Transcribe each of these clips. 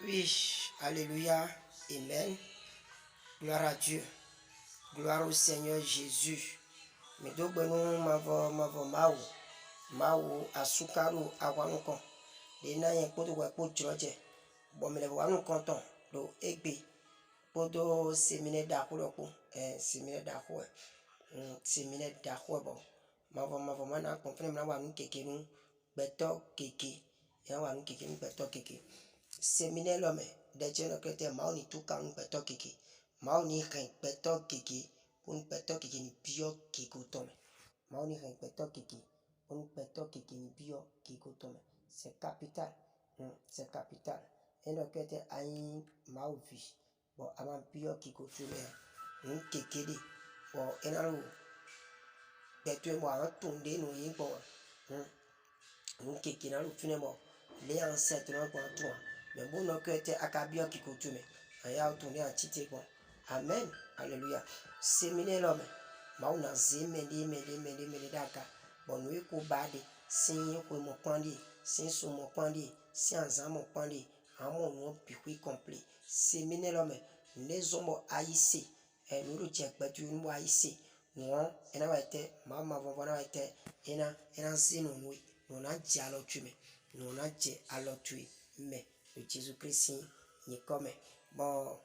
Oui, alléluia, amen. Gloire à Dieu. Gloire au Seigneur Jésus. Medogbenou mavo mau asukaru awanuko. De na yen podo wa po joje. Bomele wanu konton do egbe. Podo semine dakuloku. Semine dakwe. Semine dakwe bo. Mavo mana konfine mna wanu keke nu beto keke. Ya wanu keke nu beto keke. Semine l'homme de Dieu le chrétien mao ni tout kan beto keke. Mao ni ren beto keke. Un beto keke ni bio keke tome. Mao ni ren beto keke. Un beto keke ni bio keke tome. C'est capital. C'est capital. Et le chrétien a un mao vie. Bon, avant bio keke tome. Un keke de. Bon, en allo. Beto mo an tonde no yin bo. Un keke na lo fine mo. Les ancêtres n'ont pas toi. Mais bon, nos cœurs étaient accabés qui coutume. Et à tourner en tité bon. Amen. Alléluia. Séminer l'homme. Mauna zemende daka. Bon, nous éco bade. Sin ko mo pandi. Sin so mo pandi. Si en zan mo pandi. En mon piqui complet. Séminer l'homme. Les hommes haïssés. Et nous le tchèque, mais tu nous haïssés. Nous, on a été, maman, on a été, et on zénon, oui. Nous a dit à l'autre, nous a dit à l'autre, mais le Jésus-Christ, il est comme bon.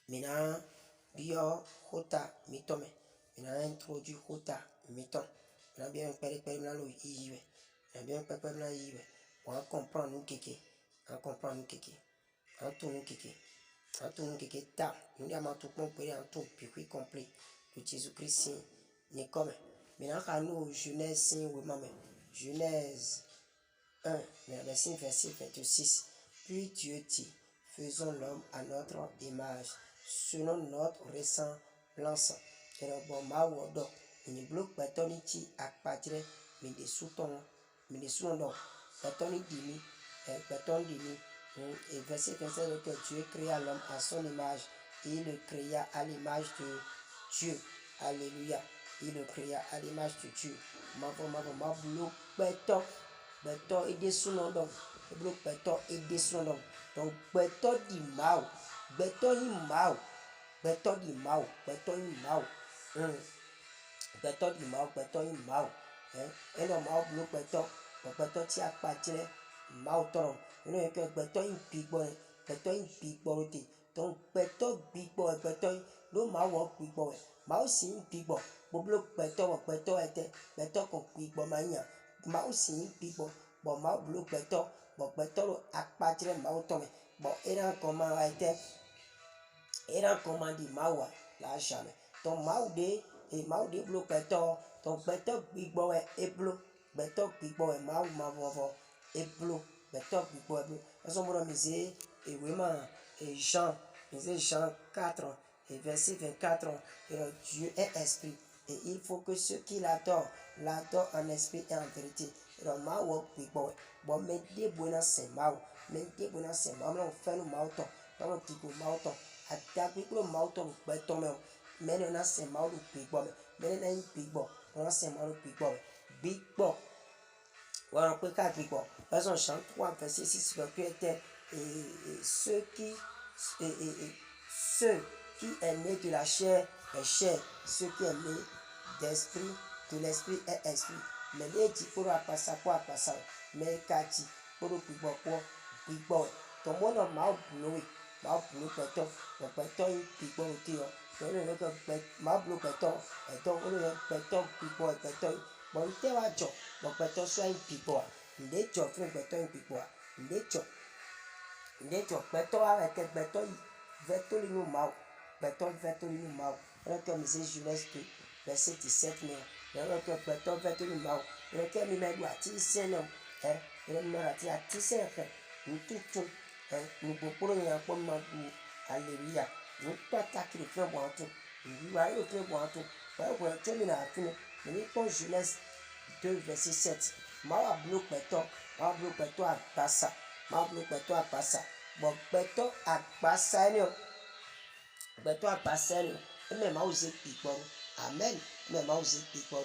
Maintenant, bio, hota, mitome. Maintenant, introduit hota, miton. On a bien péré là, le yves. On a bien péré là, yves. On comprend nous kéké. On comprend nous kéké. On tourne nous kéké. On tourne nous kéké. Ta. Nous avons tout compris en tout, puis complet. Le Jésus-Christ, il est comme. Maintenant, quand nous, Genèse, oui, maman. Genèse 1, verset 26. Puis Dieu dit, faisons l'homme à notre image, selon notre ressemblance. Et le bon maoudo, il bloque bétoniti à patire, mais des sous-tons, donc, bétoni dimi, béton dimi. Et verset 27, que Dieu créa l'homme à son image, et il le créa à l'image de Dieu. Alléluia. Il le créa à l'image de Dieu. Ma bloque béton. Beto et des sous-noms donc. Le bloc beto et des sous-noms. Donc, beto di mao. Beto di mao. Beto di mao. Beto di mao. Beto di mao. Beto di mao. Et le mao bloc beto. Beto ti a patire. Mao toron. Et le que beto in pigbo. Beto in pigbo. Donc, beto pigbo. Beto le mao pigbo. Mao si in pigbo. Bloc beto. Beto était. Beto con pigbo mania. Mao si pipo bon mao blue beto bon beto akpatire mao tome bon era comment a été era comment dit mao la jamais ton mao de blue beto ton beto big boy et blue beto big boy mao mavo et blue beto big boy blue nous sommes misé et vraiment et Jean 4 et verset 24 et Dieu est esprit. Et il faut que ceux qui l'adorent en esprit et en vérité. Et donc, ma wo pipo, bon, mais des bonnes c'est mao, mais des bonnes c'est mao, on fait le mauton, on pico mauton, à taper le mauton, mais on a c'est mao le pipo, mais on a une pipo, on a c'est mao le pipo, big bo, voilà, on peut qu'à pipo. Parce qu'on chante 3, verset 6, le plus était, et ceux qui est né de la chair est chair, ceux qui est né d'esprit, de l'esprit est esprit. Mais les dit pour passer quoi passer, mais kati pour pigbo. Ton monde m'a bleu péton, mon péton il pigbo au tio. Donc le que m'a bleu péton, et donc le péton pigbo et péton. Bon il te va jo, mon péton soit il pigbo. Il est jo frère péton pigbo. Il est jo péton avec péton vetoli nous mau. Péton vetoli nous mau. Donc comme c'est Genèse 2 verset 17 mais le que péton vetoli mau. Le que mi me doit ti seno. Le me doit ti a ti seno. Nous tout nous pour y avoir ma alléluia. Nous pas taquer le frère bon tout. Nous va le frère bon tout. Voilà tu me na fini. Mais pour Genèse 2 verset 7. Ma bloc péton a passa. Ma bloc péton a passa. Bon péton a passa ni. Péton a passa ni. Et même ma osé piquant. Amen. Même ma osé piquant.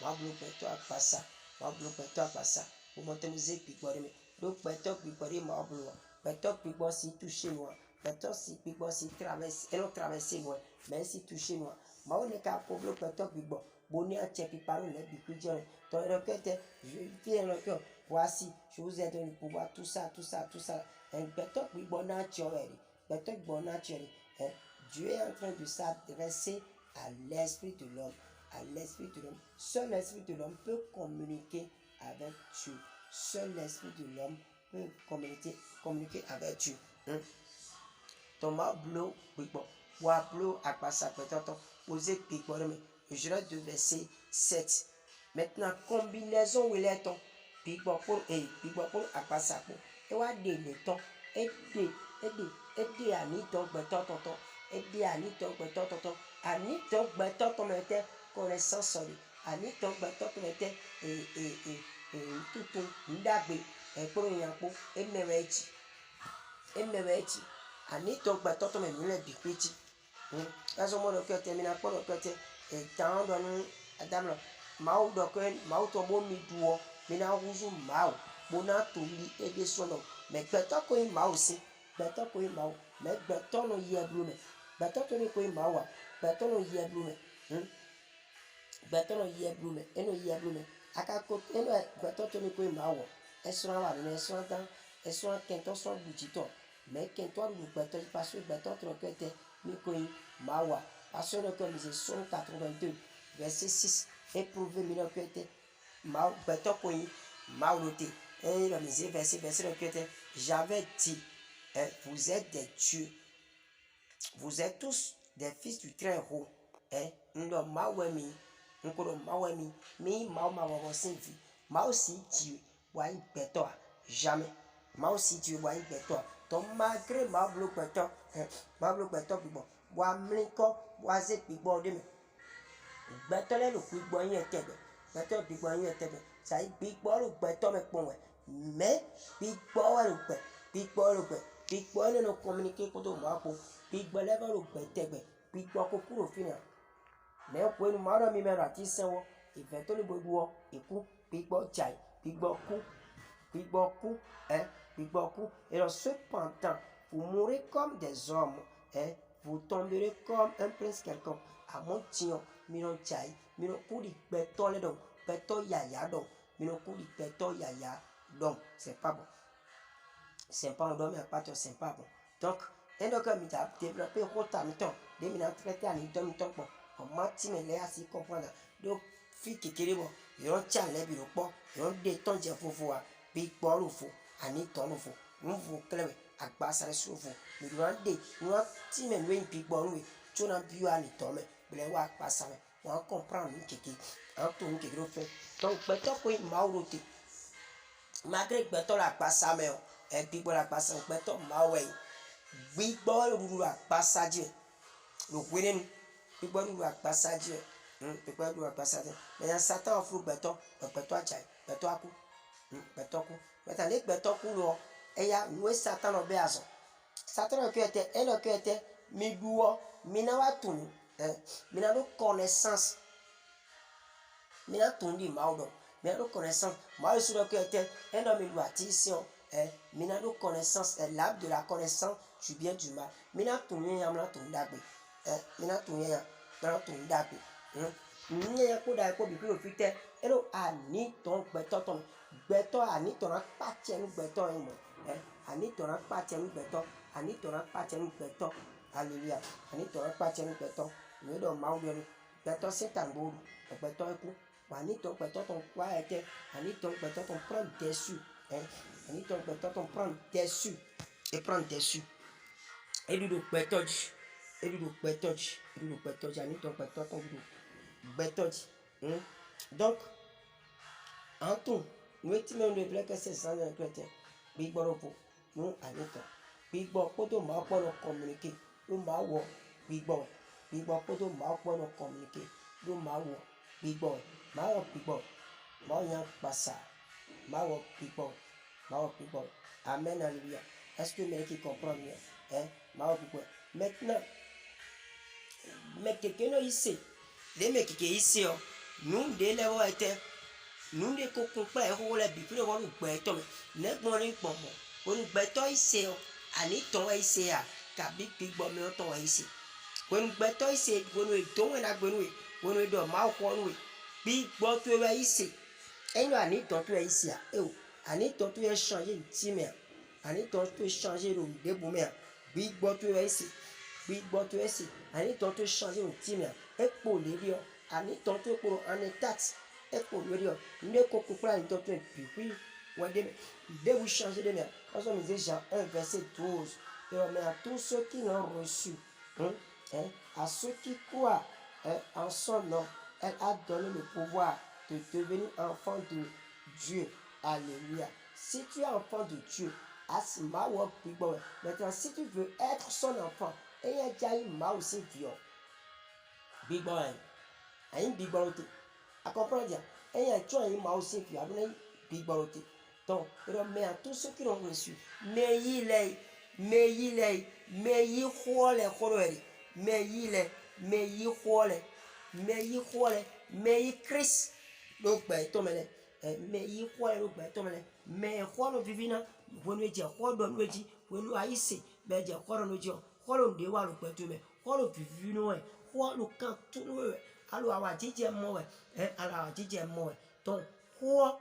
Ma bloc péton a passa. Ma bloc péton a passa. Pour monter musique piquant. Donc péton piquant ma bloc. Beto Pigbo si touché moi. Beto si Pigbo si traverse, et non traversé moi. Mais si touché moi. Ma on est qu'à problème Beto Pigbo. Bonnet à tchèque par le bicudien. Ton requête, je viens le cœur. Voici, je vous ai donné le pouvoir, tout ça. Un Beto Pigbo naturel. Beto Pigbo naturel. Dieu est en train de s'adresser à l'esprit de l'homme. À l'esprit de l'homme. Seul l'esprit de l'homme peut communiquer avec Dieu. Seul l'esprit de l'homme peut communiquer avec Dieu. Thomas Blo, Wablo, Akbasa, Pétanton, posé Pigbo, je reste de verset 7. Maintenant, combinaison où il est ton Pigbo pour Akbasa, et wa de le temps, et de Aniton, Pétanton, et de Aniton, Pétanton, Aniton, Pétanton, était connaissance solide. Aniton, Pétanton, était tout ndagbe ekpro nyakpo emewechi Aniton, Pétanton, mais nous les biquetti. That's what I'm going to mina kpɔ dɔkɔte tan dɔ nu adamlɔ mawu dɔkɔ mawu tɔ bo mi duɔ mina wuzu mawu bona toli ede sɔnɔ mɛ gbɛtɔ ko yi mawu si gbɛtɔ ko yi mawu mɛ gbɛtɔ no yɛ blu mɛ gbɛtɔ to ne ko yi mawu a gbɛtɔ no yɛ blu mɛ gbɛtɔ no yɛ blu mɛ eno yɛ blu mɛ akako eno gbɛtɔ to ne ko yi mawu ɛsrɔn wa ne ɛsrɔn dan ɛsrɔn kɛntɔ srɔn budzitɔ mɛ kɛntɔ lu gbɛtɔ yi parce que gbɛtɔ to kɛtɛ mi ko yi mawa parce que nous sommes 82 verset 6 éprouvé million que était ma beto koyi mauloté et le misé verset que était j'avais dit vous êtes des dieux vous êtes tous des fils du très haut ndo mawemi nkoro mawemi mi mawa sinvi ma aussi Dieu wa beto jamais ma aussi Dieu wa beto donc malgré ma bloc beto bon wa mliko wa ze Pigbo de me beto le lo Pigbo yin tebe beto Pigbo yin tebe sa Pigbo lo beto me pon we mais Pigbo wa lo pe Pigbo le no communiquer ko do ma po Pigbo le lo pe tebe Pigbo ko kuro fina mais ko enu ma ro mi me ra ti sanwo ìfẹ́ le boduo iku Pigbo jai Pigbo ku Pigbo ku et alors cependant vous mourrez comme des hommes vous tomberez comme un prince quelconque à mon tion mino chai mino kudi beto le donc beto yaya donc mino kudi beto yaya donc c'est pas bon c'est pas bon mais pas c'est pas bon donc et donc mi ta développer rota mi ton de mi na traiter ani don mi ton bon on mati me le asi comprendre donc fi kékeré bon yo cha le bi ro po yo de ton je fofo wa Pigbo lo fo ani ton lo fo nu fo klebe agbasa le sofo mi rande nu ti me we Pigbo nu tu na bi ani ton me ble wa agbasa me wa comprendre ni keke en to ni keke ro fe donc beto ko mauroté malgré beto la agbasa me Pigbo la agbasa beto mawe Pigbo lo ru agbasa je lo gwenen Pigbo lo agbasa je Pigbo lo agbasa je mais Satan fou beto ajai beto aku beto ku maintenant les beto ku lo eya nous Satan no be azo Satan no kete elo kete mi duo mina wa tunu mina no connaissance mina tundi maudo mina no connaissance ma sur le kete eno mi luatission mina no connaissance l'arbre de la connaissance du bien du mal mina tunu ya mina tundagbe mina tunu ya mina tundagbe ya ko da ko bi ko fite elo ani ton beto ani ton pa tienu beto mo ani ton pa tienu beto alléluia ani ton pa tienu beto ni do ma wo beto setan bo beto eku ani ton beto ton kwa ete ani ton beto ton prend dessus ani ton beto ton prend dessus et prend dessus et du beto ani ton beto ton beto donc en tout nous estimons le vrai que c'est ça le chrétien Pigbo lo fo nous anito Pigbo poto ma po no communiquer nous ma wo Pigbo poto ma po no communiquer nous ma wo Pigbo ma yan passa ma wo Pigbo amen alléluia est-ce que les qui comprennent bien ma wo Pigbo maintenant mais quelqu'un no ici les mecs qui ici nous de levo était nous de ko kun pa e ho le bi pri wo lu gbe to me ne gbon ri pon mo Wenu beto ise o. Ani ton ise ya. Kabi big bomb me ton ise. Wenu beto ise wenu e don na gwenu. Wenu e do ma ko nu. Big bomb to we ise. Enyo ani ton to ise ya. E o. Ani ton to e changer ti me. Ani ton to changer le debout me. Big bomb to we ise. Big bomb to ise. Ani ton to changer le ti me. E po le bi o. Ani ton to pour en état. Et pour le dire, ne coco pas une tortue puis de vous changer de mer. Parce que nous Jean 1, verset 12. Mais à tous ceux qui l'ont reçu, à ceux qui croient en son nom, elle a donné le pouvoir de devenir enfant de Dieu. Alléluia. Si tu es enfant de Dieu, maintenant si tu veux être son enfant, et il y a déjà eu ma aussi viol. Big boy. Ayin big balote à comprendre dire et un tu as ma aussi puis abonné big balote donc mais à tous ceux qui l'ont reçu mais il est khole khorori mais il Chris donc ben to mele mais il khole donc ben to mele mais kholo vivina wonu je khodo nweji wonu aise be je khodo no je kholo de wa lo pe to me kholo vivino e kholo kan to no alors awa jije mo ala jije mo donc ko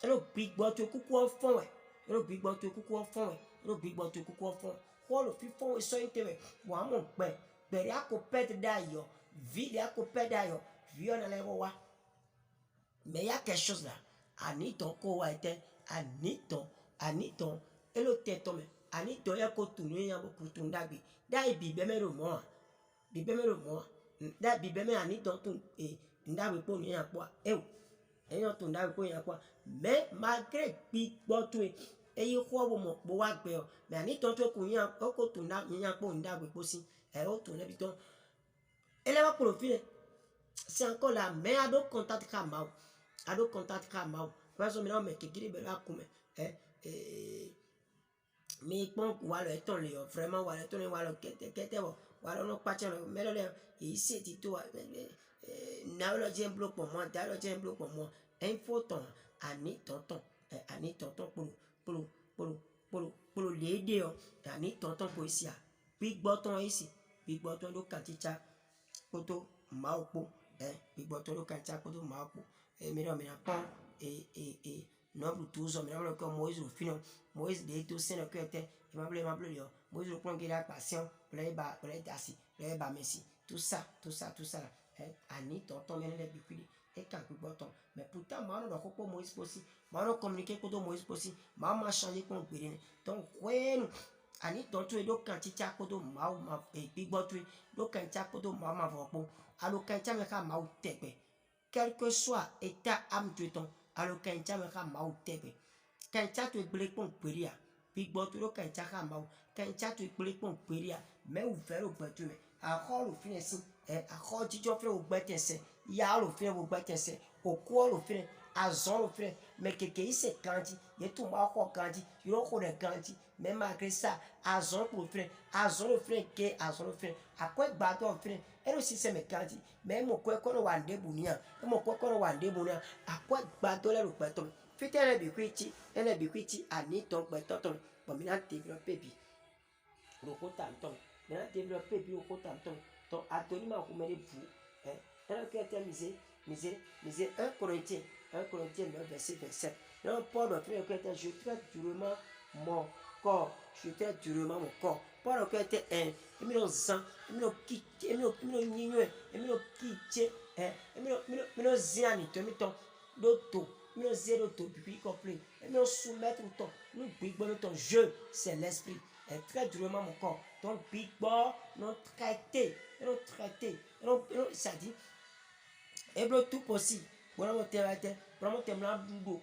elo big bo to kuku fon elo big bo to kuku fon elo big bo to kuku fon ko lo fi fon so inte wa mo pe bere akopet dayo vide akopet dayo vi on le wa mais il y a quelque chose là ani ton ko wa ete ani ton elo teto me ani to ya ko tunu ya bo kutundagbe dai bi be me ro mo da bibe me ani ton ton ndawe po ni apo e o eyan ton ndawe po yan apo mais malgré bi gboto eyi ko wo mo po wa gbe o me ani ton to ku yan o ko ton na yan apo ndawe po si o ton le bi ton ele wa profile c'est encore là mais ado contact ka ma parce que me no me kekiri be la ku me mi pon ku wa lo ton le vraiment wa lo ton wa lo kete bo wala no pache no melo le isi ti to na lo je block pour moi da lo je block pour moi info ton ani tonton pour l'aider ani tonton pour ici big button ici big button do kanticha poto maopo big button do kanticha poto maopo mi no mi na pon no bu tuzo mi na ko Moïse fino Moïse de to seno que était ma blé yo Moïse prend qui la passion pour les dassi les ba merci tout ça ani tonton mais les bikuli et quand ku boton mais pourtant moi no ko Moïse possible moi no communiquer ko do Moïse possible ma changer ko gbere donc when ani tonton do kan ti cha ko do ma big boton do kan cha ko do ma vopo alo kan cha me ka ma tegbe quel que soit état âme de ton alo kan cha me ka ma tegbe kan cha to gbere ko gbere ya big boton do kan cha ka ma kan cha to gbere ko gbere ya mais ouvert au boton a hall finesse a hall jijo fre o gbetese ya lo fre o gbetese o ko lo fre a zon lo fre mais keke ise kanji ye tu ma ko kanji yo ko de kanji mais malgré ça a zon lo fre ke a zon lo fre a ko gba to fre e lo sise me kanji mais mo ko no wa ndebu ni a mo ko no wa ndebu ni a ko gba to le ro pe to fitere bi kwiti ani ton pe to to bo mi na develop bi lo ko ta ton maintenant développer bi o ko ta ton donc atoni ma ko mele bu elle que était misé 1 Corinthiens 9 verset 27 non Paul doit faire que je traite durement mon corps Paul que était mi no zan mi no nyinyo mi no kiche mi no ziani to mi ton doto mi no zero to bi complet mi no soumettre ton nous bigbo ton jeu c'est l'esprit très durement mon corps donc big boy non traité ça dit et bien tout possible voilà mon terrain vraiment temla dudo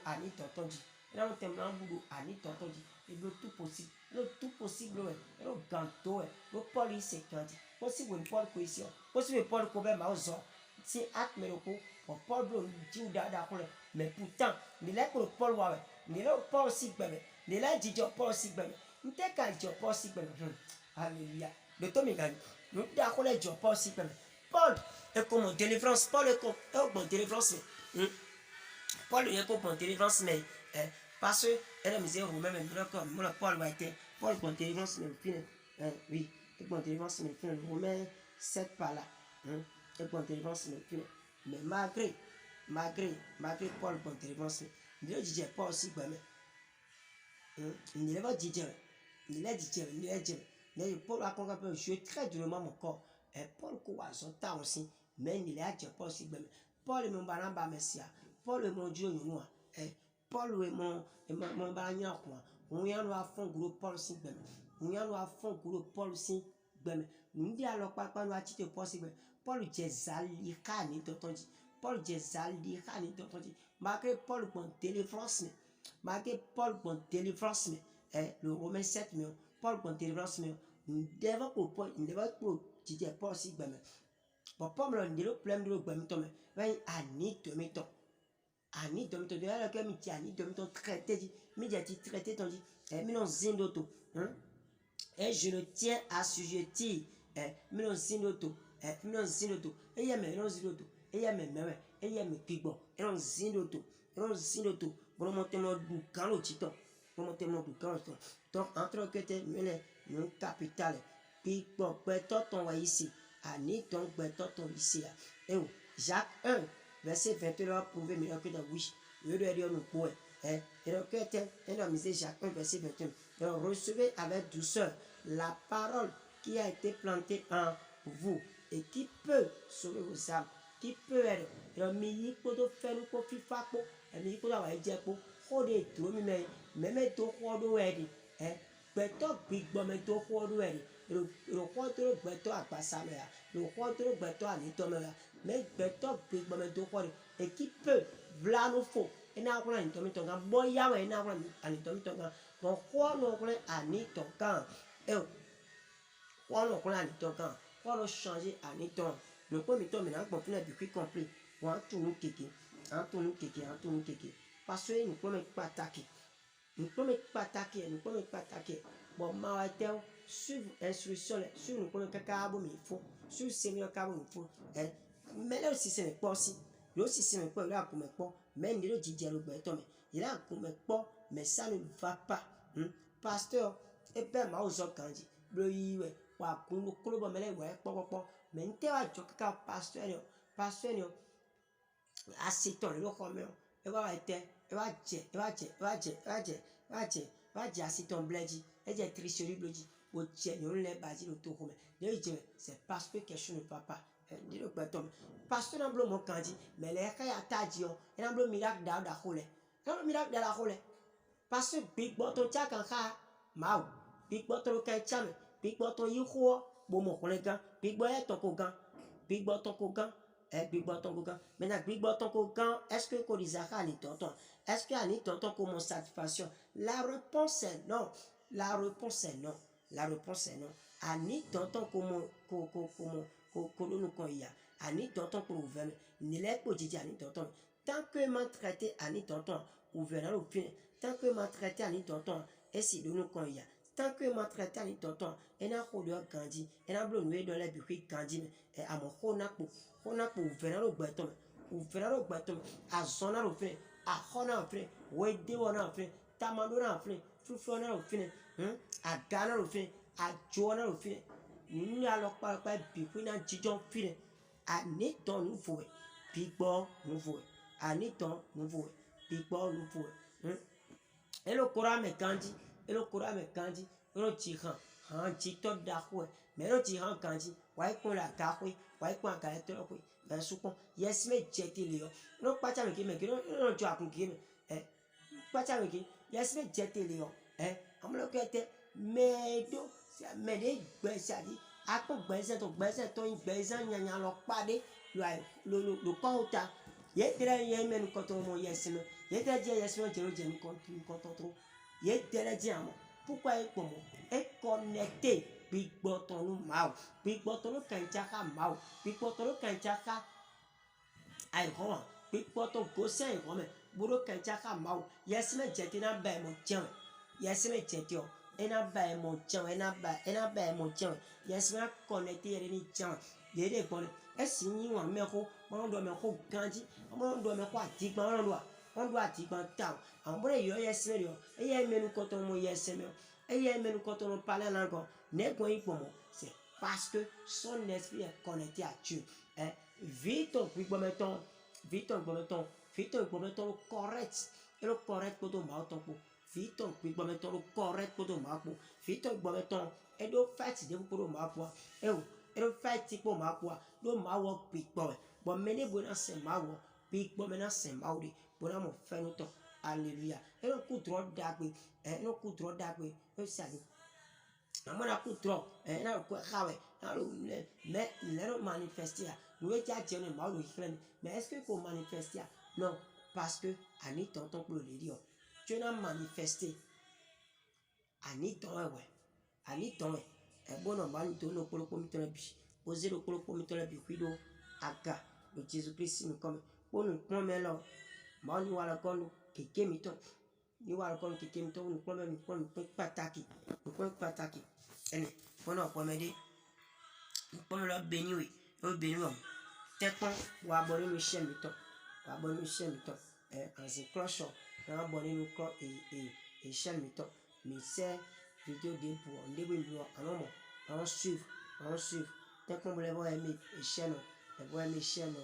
ani tonton dit vraiment temla dudo ani tonton dit et bien tout possible ouais le ganto le Paul il c'est quand dit possible Paul cohésion possible Paul ko be ma ozo si at me ko Paul bro dit da ko mais pourtant il est pour Paul ouais il est Paul si bébé il est dit Paul si bébé nte ka jo Paul si bébé alléluia le to mi gagne nous da ko le jo Paul si bébé Paul est comme délivrance Paul est comme bon délivrance Paul est comme bon délivrance mais Parce que, elle a misé Romain, mais Paul va être, Paul pour délivrance, mais le film, oui, et pour délivrance, mais le film, Romain 7 par là, et pour délivrance, mais le film. Mais malgré Paul pour délivrance, il a dit Paul aussi, il n'a pas dit, il a dit, Paul a compris, je très durement mon corps, et Paul a son temps aussi, mais il a dit Paul aussi, Paul est mon balamba messia, Paul est mon Dieu, moi, Paul est mon balanya, quoi. On y a fond gros Paul si ben. On y a fond gros Paul si ben. Nous dit alors pas nous a tité Paul si ben. Paul Jezali Kani t'entendis. Paul Jezali Kani t'entendis. Malgré Paul bon délivrance mais. Malgré Paul bon délivrance mais. Le Romain 7 mais. Paul bon délivrance mais. Nous devons pour Paul, nous devons pour tité Paul si ben. Bon Paul me dit le problème de le ben mais. Ben ani te mettons. Ani dom to de que mi ti ani dom to traité dit mi dit traité ton dit mi non zindoto et je le tiens assujetti mi non zindoto mi non zindoto et ya me non zindoto et ya me pigo et non zindoto bon monter mon du kan lo tito bon monter mon du kan lo donc entre que te mele non capital pigo peto ton wa ici ani ton peto ton ici et Jacques 1 verset 21 prouver meilleur que dans oui. Je dois dire nous pour et donc et dans misé Jacques 1 verset 21. Donc recevez avec douceur la parole qui a été plantée en vous et qui peut sauver vos âmes, qui peut être. Donc mi pour faire nous pour fifa pour et mi pour avoir dire pour hodé tout même to hodo edi beto big bomb to hodo edi le hodo beto apasa me le hodo beto anito me mais beto big bomb to hodo et qui peut vla no fo et na ko anito mi tonga boya we na ko anito mi tonga bon hodo ko anito kan e hodo ko anito kan hodo changer anito le premier temps maintenant bon tout depuis compris on tout nous kéké parce que nous pouvons pas attaquer. Nous pouvons pas attaquer. Bon, ma suivre instruction, suivre nous pouvons pas cabo mais il faut, suivre Seigneur cabo il faut. Mais là aussi c'est pas aussi. Là aussi c'est pas là pour me pas. Mais il dit dialogue béton mais il a pour me pas mais ça ne va pas. Pasteur et ben ma aux quand dit. Le yiwe wa kunu kolo ba mele wa pop mais nte wa joka pasteur asiton le comme e va être e va dire asiton bledi e dire tricherie bledi o je ne le basi le to comme c'est parce que quelque chose ne va pas dit le bâton parce que dans le mot kandi mais les cas ya tadio et dans le miracle da hole dans le miracle da hole parce que big bottom cha kan ha mau big bottom kan cha big bottom yi ho bo mo ko le gan big boy to ko gan big bottom ko gan big bottom ko gan maintenant big bottom ko gan est-ce que ko disaka ni tonton est-ce que ani tonton comme satisfaction la réponse est non ani tonton comme ko nous ko ya ani tonton ko ouvert ni les ko didi ani tonton tant que maltraité ani tonton ouvert au fin tant que maltraité ani tonton et si de nous ko ya tant que maltraité ani tonton et na ko de grandi et na blo nous dans les bureaux grandi et à mon hona pour ouvert au bâton à zona au fin à hona au fin ouais de hona au fin tamadona au fin fufona au fin à gana au fin à joana au fin nous alors pas bureau na jijon fin à neton nouveau bigbo nouveau à neton nouveau bigbo nouveau et le courant me kandi et le tiran han jito dakwe mais le tiran kandi wai ko la kakwe wai ko ka eto ko ben suko yes me jeti le yo no pacha me ki no jo akun ki me pacha me ki yes me jeti le yo amlo kete medo me de gbesa di akun gbesa to gbesa nyanya lo pade lo kota ye tere ye men ko to mo yes me ye tere je yes me jero je mi ko to ye tere je amo pourquoi est connecté bigboton nous mau bigboton nous kanchaka mau bigboton nous kanchaka ay ko bigboton go say ko me buro kanchaka mau yes me jetina ba mo jan yes me jetio ena ba mo jan ena ba mo jan yes me connecté ye ni jan ye de bon e si ni wa me ko mo do me ko ganji mo do me ko adigba ron do on doit dire tao en bon yo yes me yo e ye me nous quand on yes me e ye me nous quand on parle en langue ne quoi pour moi c'est parce que son esprit est connecté à Dieu hein vite on puis vite on correct et le correct pour ton mal ton vite on puis le correct pour ton mal vite on et do fait de pour ma quoi et le fait pour ma quoi do ma wo puis bon mene bona se ma wo puis mena se ma wo bona mo fait nous alléluia et le coup trop d'agbe et le coup trop d'agbe e sali amona coup trop et na ko xawe na mais le manifester nous est déjà ne ma wo mais est-ce que qu'on manifester non parce que ani tonton pour le dire tu n'as manifesté ani ton ouais ani ton e bono manu to no polo mi ton bi o zero polo mi ton bi kwido aga le Jésus Christ nous comme pour nous prendre là ma ni wala kon keke mi ton ni wala kon keke mi ton nous prendre pataki ene bono ko me di pour le béni oui le béni tekon wa abonner le chaîne mi ton wa abonner le chaîne mi ton en se cloche na abonner le cloche et chaîne mi ton mi c'est vidéo de pour on début alors on suivre tekon vous voulez aimer et chaîne vous aimer chaîne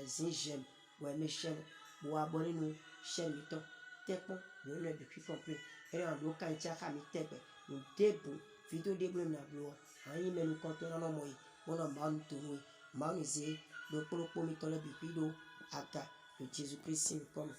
zin j'aime vous aimer chaîne vous abonner nous chaîne mi ton tekon le depuis complet et en do kan tia mi tepe nous début vidéo début na blo ayi menu content na mo yi bona man to no man is le polo mi ton le bipido aka le Jésus Christ comme